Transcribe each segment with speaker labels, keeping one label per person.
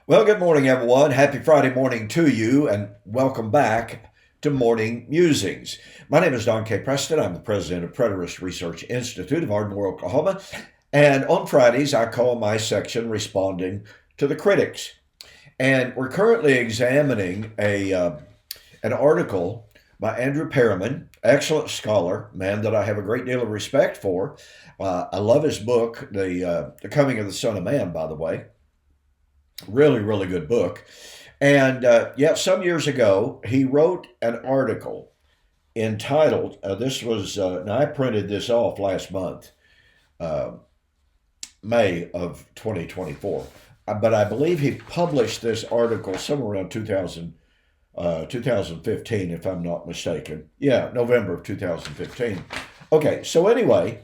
Speaker 1: Well, good morning, everyone. Happy Friday morning to you, and welcome back to Morning Musings. My name is Don K. Preston. I'm the president of Preterist Research Institute of Ardmore, Oklahoma. And on Fridays, I call my section Responding to the Critics. And we're currently examining an article by Andrew Perriman, excellent scholar, man that I have a great deal of respect for. I love his book, The Coming of the Son of Man, by the way. Really, really good book. And some years ago, he wrote an article entitled, now I printed this off last month, uh, May of 2024. But I believe he published this article somewhere around 2015, if I'm not mistaken. Yeah, November of 2015. Okay, so anyway,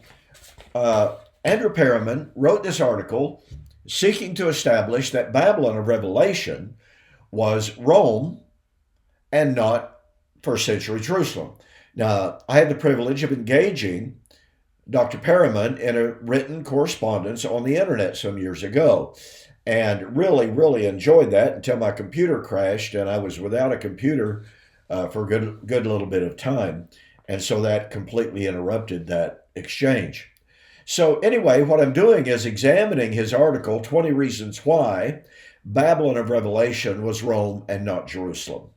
Speaker 1: Andrew Perriman wrote this article seeking to establish that Babylon of Revelation was Rome and not first century Jerusalem. Now, I had the privilege of engaging Dr. Perriman in a written correspondence on the internet some years ago, and really, really enjoyed that until my computer crashed and I was without a computer for a good little bit of time. And so that completely interrupted that exchange. So, anyway, what I'm doing is examining his article, 20 Reasons Why Babylon of Revelation was Rome and not Jerusalem.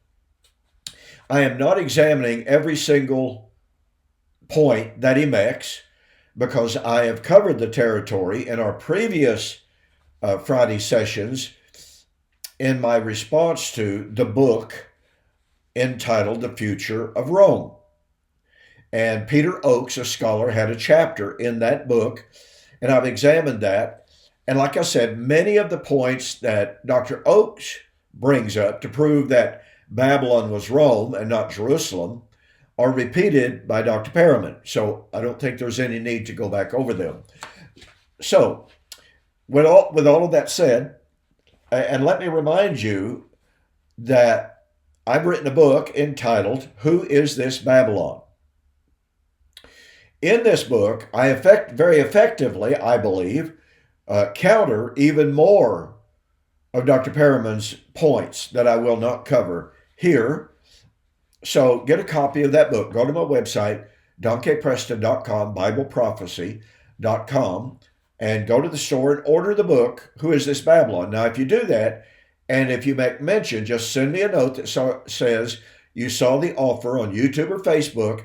Speaker 1: I am not examining every single point that he makes because I have covered the territory in our previous Friday sessions in my response to the book entitled The Future of Rome. And Peter Oakes, a scholar, had a chapter in that book, and I've examined that. And like I said, many of the points that Dr. Oakes brings up to prove that Babylon was Rome and not Jerusalem are repeated by Dr. Perriman. So I don't think there's any need to go back over them. So, with all of that said, and let me remind you that I've written a book entitled, Who is This Babylon? In this book, I very effectively, I believe, counter even more of Dr. Perriman's points that I will not cover here. So get a copy of that book. Go to my website, donkpreston.com, bibleprophecy.com, and go to the store and order the book, Who is This Babylon? Now, if you do that, and if you make mention, just send me a note that says you saw the offer on YouTube or Facebook,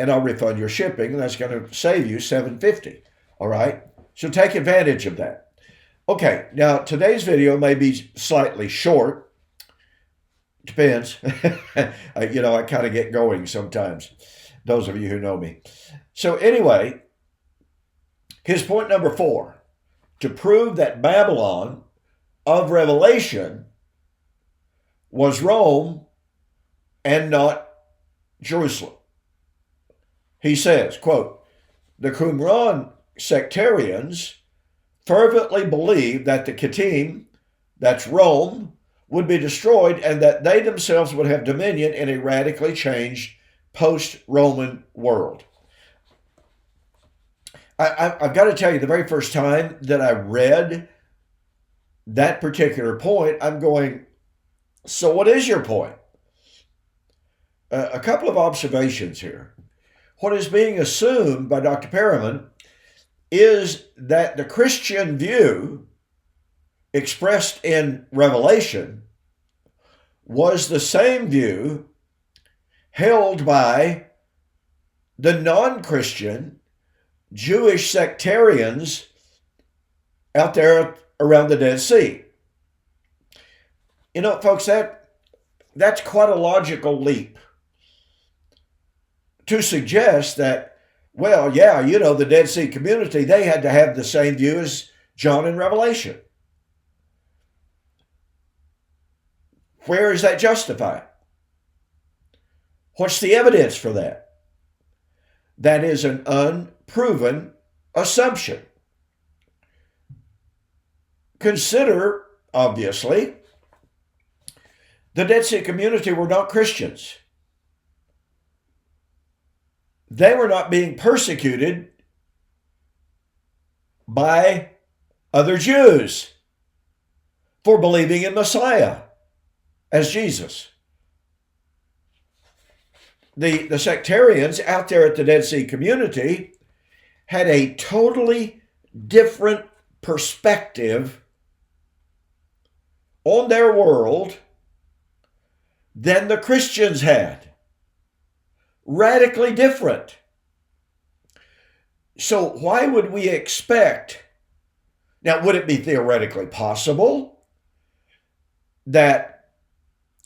Speaker 1: and I'll refund your shipping, and that's going to save you $7.50. All right? So take advantage of that. Okay, now today's video may be slightly short. Depends. I kind of get going sometimes, those of you who know me. So anyway, his point number 4, to prove that Babylon of Revelation was Rome and not Jerusalem. He says, quote, the Qumran sectarians fervently believed that the Kittim, that's Rome, would be destroyed and that they themselves would have dominion in a radically changed post-Roman world. I've got to tell you, the very first time that I read that particular point, I'm going, so what is your point? A couple of observations here. What is being assumed by Dr. Perriman is that the Christian view expressed in Revelation was the same view held by the non-Christian Jewish sectarians out there around the Dead Sea. You know, folks, that's quite a logical leap to suggest that, well, yeah, the Dead Sea community, they had to have the same view as John in Revelation. Where is that justified? What's the evidence for that? That is an unproven assumption. Consider, obviously, the Dead Sea community were not Christians. They were not being persecuted by other Jews for believing in Messiah as Jesus. The sectarians out there at the Dead Sea community had a totally different perspective on their world than the Christians had. Radically different. So why would we expect, now would it be theoretically possible that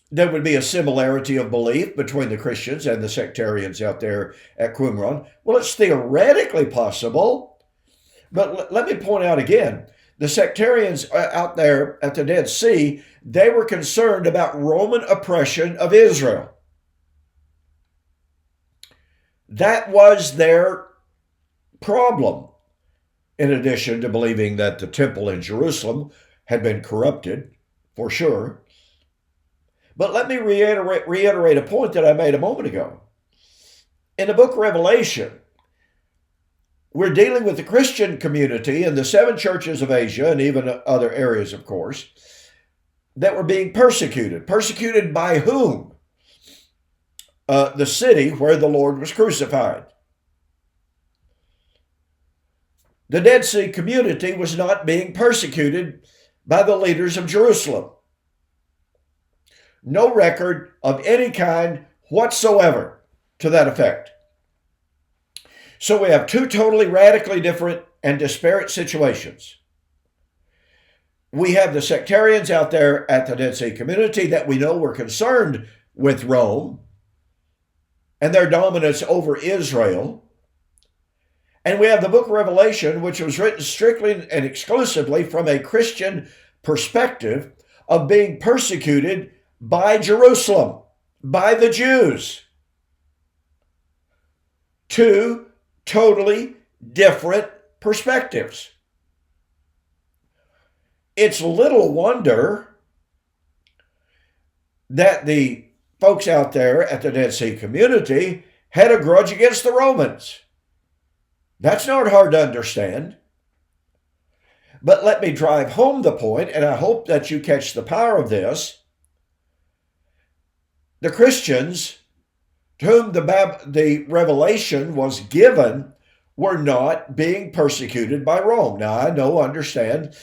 Speaker 1: there would be a similarity of belief between the Christians and the sectarians out there at Qumran? Well, it's theoretically possible, but let me point out again, the sectarians out there at the Dead Sea, they were concerned about Roman oppression of Israel. That was their problem, in addition to believing that the temple in Jerusalem had been corrupted, for sure. But let me reiterate a point that I made a moment ago. In the book of Revelation, we're dealing with the Christian community in the 7 churches of Asia and even other areas, of course, that were being persecuted. Persecuted by whom? The city where the Lord was crucified. The Dead Sea community was not being persecuted by the leaders of Jerusalem. No record of any kind whatsoever to that effect. So we have 2 totally radically different and disparate situations. We have the sectarians out there at the Dead Sea community that we know were concerned with Rome and their dominance over Israel. And we have the book of Revelation, which was written strictly and exclusively from a Christian perspective of being persecuted by Jerusalem, by the Jews. 2 totally different perspectives. It's little wonder that the folks out there at the Dead Sea community had a grudge against the Romans. That's not hard to understand. But let me drive home the point, and I hope that you catch the power of this. The Christians to whom the revelation was given were not being persecuted by Rome. Now, I understand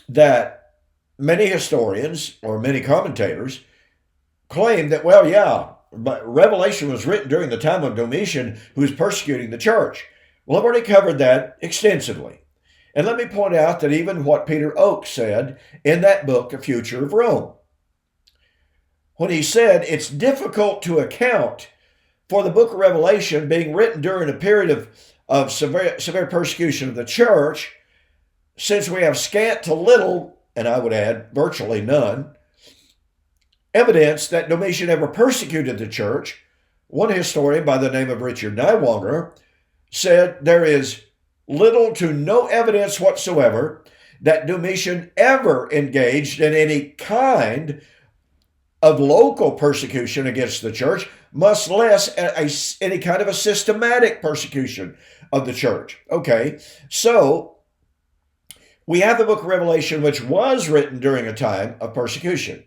Speaker 1: that many historians or many commentators claim that, well, yeah, but Revelation was written during the time of Domitian, who was persecuting the church. Well, I've already covered that extensively. And let me point out that even what Peter Oakes said in that book, The Future of Rome, when he said it's difficult to account for the book of Revelation being written during a period of severe persecution of the church, since we have scant to little, and I would add virtually none, evidence that Domitian ever persecuted the church. One historian by the name of Richard Niewanger said there is little to no evidence whatsoever that Domitian ever engaged in any kind of local persecution against the church, much less any kind of a systematic persecution of the church. Okay, so we have the book of Revelation, which was written during a time of persecution.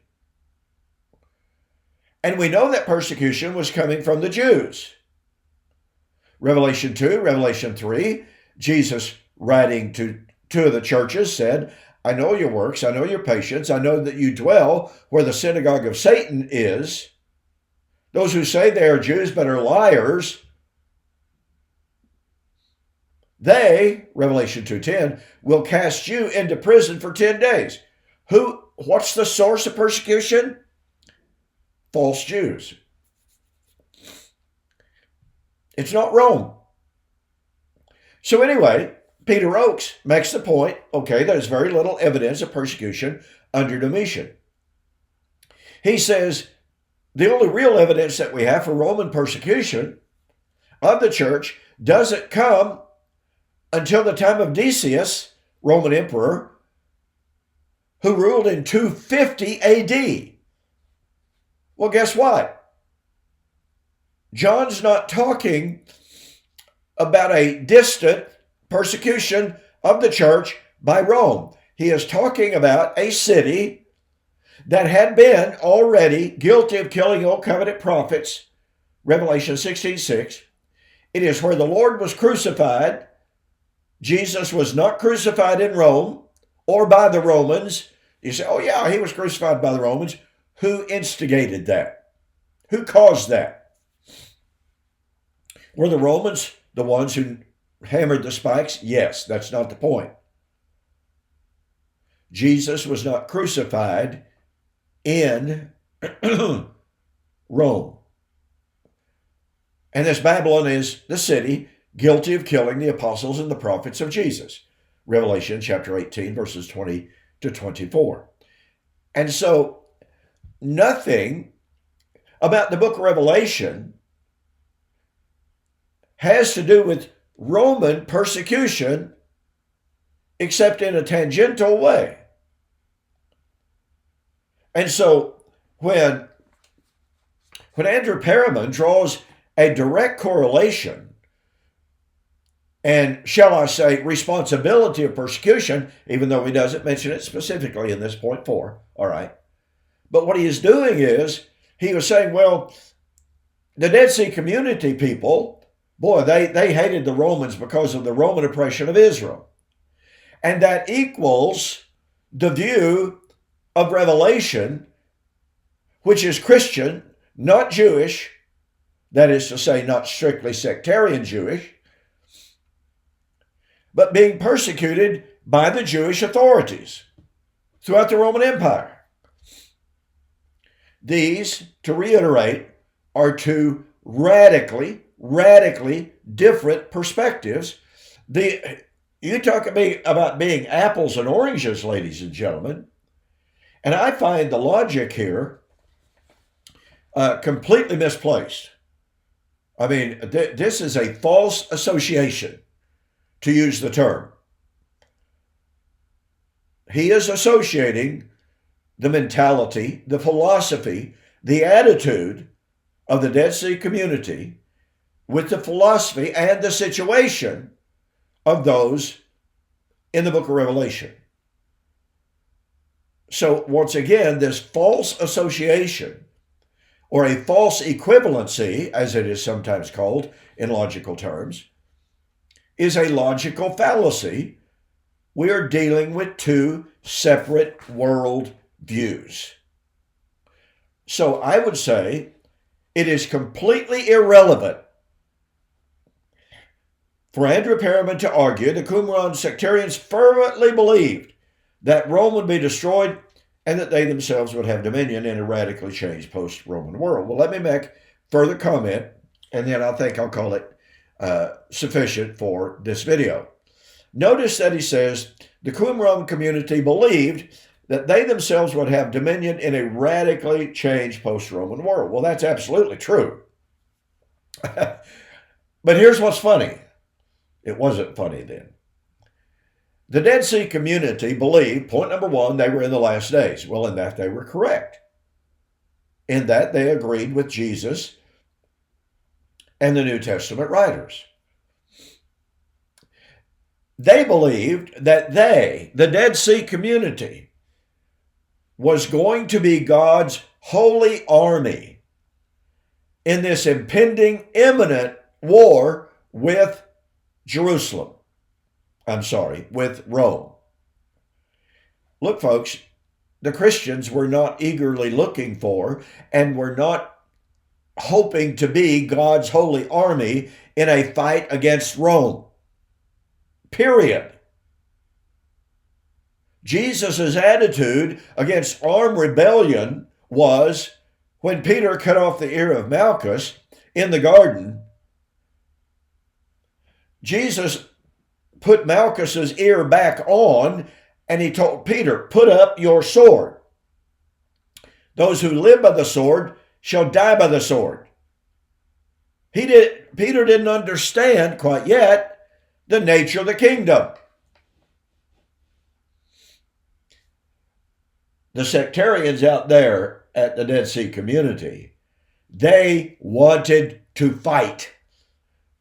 Speaker 1: And we know that persecution was coming from the Jews. Revelation 2, Revelation 3, Jesus writing to 2 of the churches said, I know your works, I know your patience, I know that you dwell where the synagogue of Satan is. Those who say they are Jews but are liars, they, Revelation 2:10, will cast you into prison for 10 days. What's the source of persecution? False Jews. It's not Rome. So anyway, Peter Oakes makes the point, okay, there's very little evidence of persecution under Domitian. He says the only real evidence that we have for Roman persecution of the church doesn't come until the time of Decius, Roman emperor, who ruled in 250 AD. Well, guess what? John's not talking about a distant persecution of the church by Rome. he is talking about a city that had been already guilty of killing old covenant prophets, Revelation 16:6. It is where the Lord was crucified. Jesus was not crucified in Rome or by the Romans. You say, oh yeah, he was crucified by the Romans. Who instigated that? Who caused that? Were the Romans the ones who hammered the spikes? Yes, that's not the point. Jesus was not crucified in Rome. And this Babylon is the city guilty of killing the apostles and the prophets of Jesus. Revelation chapter 18, verses 20 to 24. And so nothing about the book of Revelation has to do with Roman persecution except in a tangential way. And so when Andrew Perriman draws a direct correlation and, shall I say, responsibility of persecution, even though he doesn't mention it specifically in this point 4, all right. But what he is doing is, he was saying, well, the Dead Sea community people, boy, they hated the Romans because of the Roman oppression of Israel. And that equals the view of Revelation, which is Christian, not Jewish, that is to say, not strictly sectarian Jewish, but being persecuted by the Jewish authorities throughout the Roman Empire. These, to reiterate, are two radically different perspectives. You talk about being apples and oranges, ladies and gentlemen, and I find the logic here completely misplaced. I mean, this is a false association, to use the term. He is associating the mentality, the philosophy, the attitude of the Dead Sea community with the philosophy and the situation of those in the book of Revelation. So once again, this false association, or a false equivalency, as it is sometimes called in logical terms, is a logical fallacy. We are dealing with two separate world views. So I would say it is completely irrelevant for Andrew Perriman to argue the Qumran sectarians fervently believed that Rome would be destroyed and that they themselves would have dominion in a radically changed post-Roman world. Well, let me make further comment, and then I think I'll call it sufficient for this video. Notice that he says the Qumran community believed that they themselves would have dominion in a radically changed post-Roman world. Well, that's absolutely true. But here's what's funny. It wasn't funny then. The Dead Sea community believed, point number one, they were in the last days. Well, in that they were correct. In that they agreed with Jesus and the New Testament writers. They believed that the Dead Sea community, was going to be God's holy army in this impending, imminent war with Jerusalem. With Rome. Look, folks, the Christians were not eagerly looking for and were not hoping to be God's holy army in a fight against Rome. Period. Jesus' attitude against armed rebellion was, when Peter cut off the ear of Malchus in the garden, Jesus put Malchus's ear back on, and he told Peter, put up your sword. Those who live by the sword shall die by the sword. Peter didn't understand quite yet the nature of the kingdom. The sectarians out there at the Dead Sea community, they wanted to fight.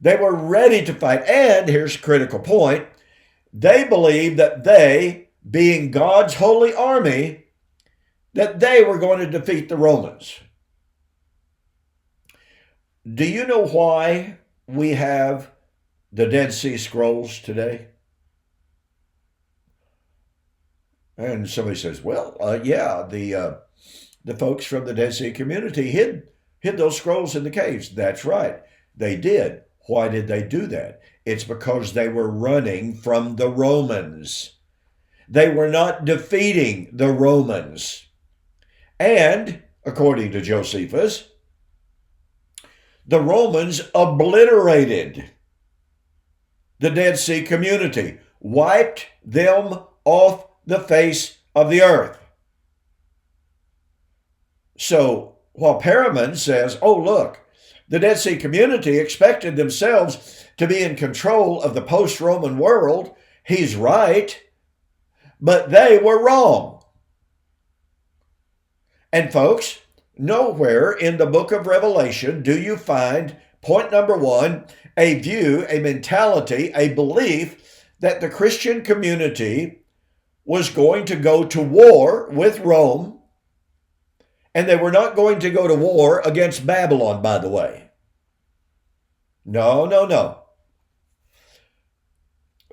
Speaker 1: They were ready to fight. And here's a critical point. They believed that they being God's holy army, that they were going to defeat the Romans. Do you know why we have the Dead Sea Scrolls today? And somebody says, well, yeah, the folks from the Dead Sea community hid those scrolls in the caves. That's right. They did. Why did they do that? It's because they were running from the Romans. They were not defeating the Romans. And, according to Josephus, the Romans obliterated the Dead Sea community, wiped them off the face of the earth. So, while Perriman says, oh, look, the Dead Sea community expected themselves to be in control of the post-Roman world, he's right, but they were wrong. And folks, nowhere in the book of Revelation do you find, point number one, a view, a mentality, a belief that the Christian community was going to go to war with Rome, and they were not going to go to war against Babylon, by the way. No, no, no.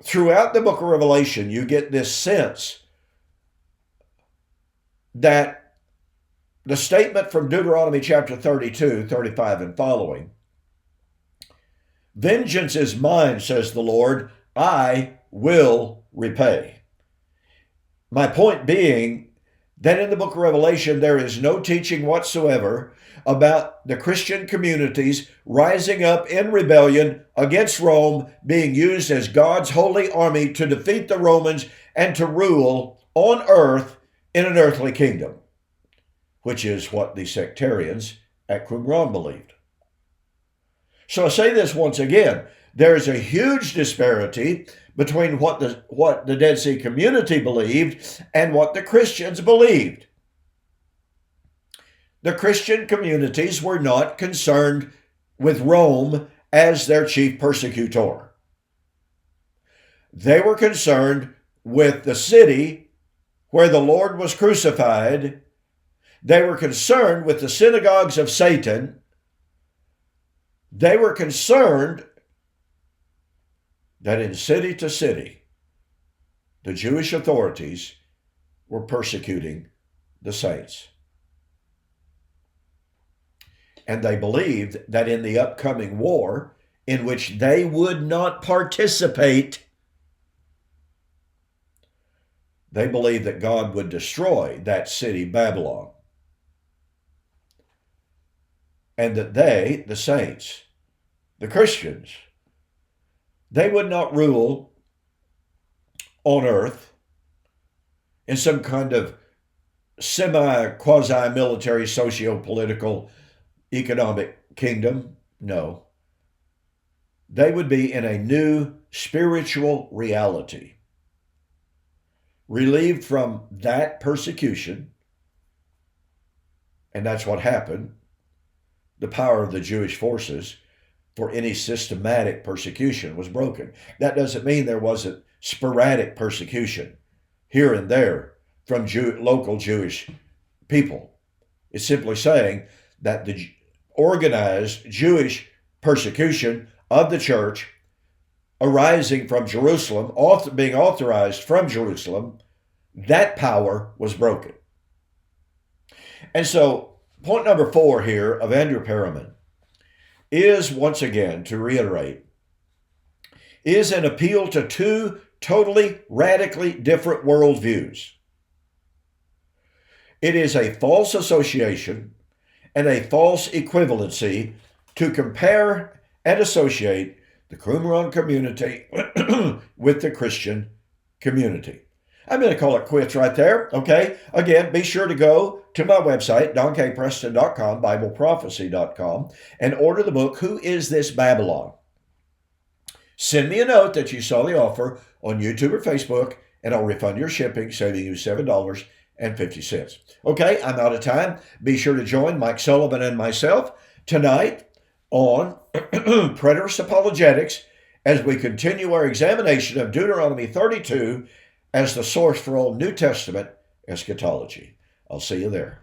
Speaker 1: Throughout the book of Revelation, you get this sense that the statement from Deuteronomy chapter 32, 35 and following, vengeance is mine, says the Lord, I will repay. My point being that in the book of Revelation, there is no teaching whatsoever about the Christian communities rising up in rebellion against Rome, being used as God's holy army to defeat the Romans and to rule on earth in an earthly kingdom, which is what the sectarians at Qumran believed. So I say this once again, there is a huge disparity between what the Dead Sea community believed and what the Christians believed. The Christian communities were not concerned with Rome as their chief persecutor. They were concerned with the city where the Lord was crucified. They were concerned with the synagogues of Satan. They were concerned that in city to city, the Jewish authorities were persecuting the saints. And they believed that in the upcoming war, in which they would not participate, they believed that God would destroy that city, Babylon. And that they, the saints, the Christians, they would not rule on earth in some kind of semi-quasi-military, socio-political, economic kingdom. No. They would be in a new spiritual reality, relieved from that persecution, and that's what happened. The power of the Jewish forces for any systematic persecution was broken. That doesn't mean there wasn't sporadic persecution here and there from local Jewish people. It's simply saying that the organized Jewish persecution of the church arising from Jerusalem, being authorized from Jerusalem, that power was broken. And so, point number 4 here of Andrew Perriman is, once again, to reiterate, is an appeal to two totally, radically different worldviews. It is a false association and a false equivalency to compare and associate the Qumran community with the Christian community. I'm going to call it quits right there, okay? Again, be sure to go to my website, donkpreston.com, BibleProphecy.com, and order the book, Who Is This Babylon? Send me a note that you saw the offer on YouTube or Facebook, and I'll refund your shipping, saving you $7.50. Okay, I'm out of time. Be sure to join Mike Sullivan and myself tonight on Preterist Apologetics as we continue our examination of Deuteronomy 32 as the source for all New Testament eschatology. I'll see you there.